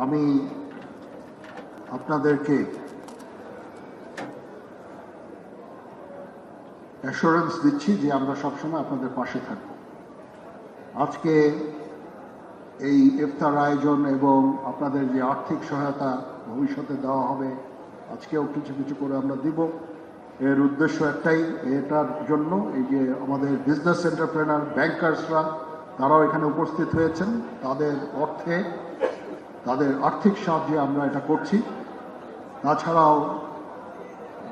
আমি আপনাদেরকে অ্যাসুরেন্স দিচ্ছি যে আমরা সবসময় আপনাদের পাশে থাকব। আজকে এই ইফতার আয়োজন এবং আপনাদের যে আর্থিক সহায়তা ভবিষ্যতে দেওয়া হবে, আজকেও কিছু কিছু করে আমরা দিব। এর উদ্দেশ্য একটাই, এটার জন্য এই যে আমাদের বিজনেস এন্টারপ্রেনার ব্যাংকার্সরা তারাও এখানে উপস্থিত হয়েছেন, তাদের অর্থে তাদের আর্থিক সাহায্যে আমরা এটা করছি। তাছাড়াও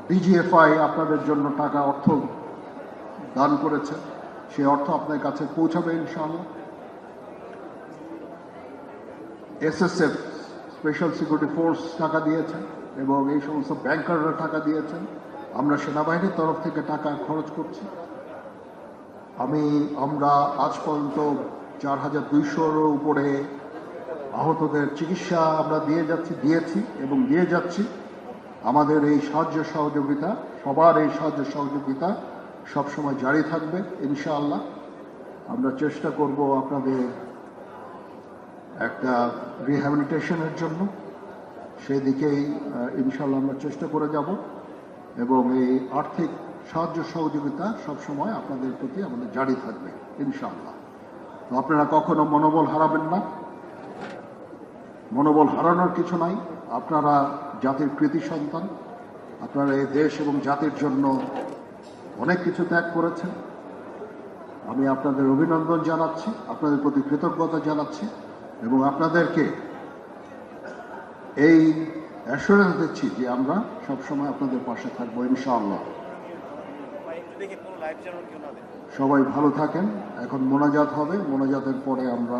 বিজিএফআই আপনাদের জন্য টাকা অর্থ দান করেছে, সে অর্থ আপনার কাছে পৌঁছাবে ইনশাআল্লাহ। এসএসএফ স্পেশাল সিকিউরিটি ফোর্স টাকা দিয়েছেন এবং এই সমস্ত ব্যাংকাররা টাকা দিয়েছেন। আমরা সেনাবাহিনীর তরফ থেকে টাকা খরচ করছি। আমরা আজ পর্যন্ত 4200-এর উপরে আহতদের চিকিৎসা আমরা দিয়েছি এবং দিয়ে যাচ্ছি। আমাদের এই সাহায্য সহযোগিতা, সবার এই সাহায্য সহযোগিতা সবসময় জারি থাকবে ইনশাআল্লাহ। আমরা চেষ্টা করব আপনাদের একটা রিহ্যাবিলিটেশনের জন্য, সেদিকেই ইনশাআল্লাহ আমরা চেষ্টা করে যাব এবং এই আর্থিক সাহায্য সহযোগিতা সবসময় আপনাদের প্রতি আমাদের জারি থাকবে ইনশাআল্লাহ। তো আপনারা কখনো মনোবল হারাবেন না, মনোবল হারানোর কিছু নাই। আপনারা জাতির কৃতি সন্তান, আপনারা এই দেশ এবং জাতির জন্য অনেক কিছু ত্যাগ করেছেন। আমি আপনাদের অভিনন্দন জানাচ্ছি, আপনাদের প্রতি কৃতজ্ঞতা জানাচ্ছি এবং আপনাদেরকে এই অ্যাসুরেন্স দিচ্ছি যে আমরা সবসময় আপনাদের পাশে থাকবো ইনশাআল্লাহ। সবাই ভালো থাকেন। এখন মোনাজাত হবে, মোনাজাতের পরে আমরা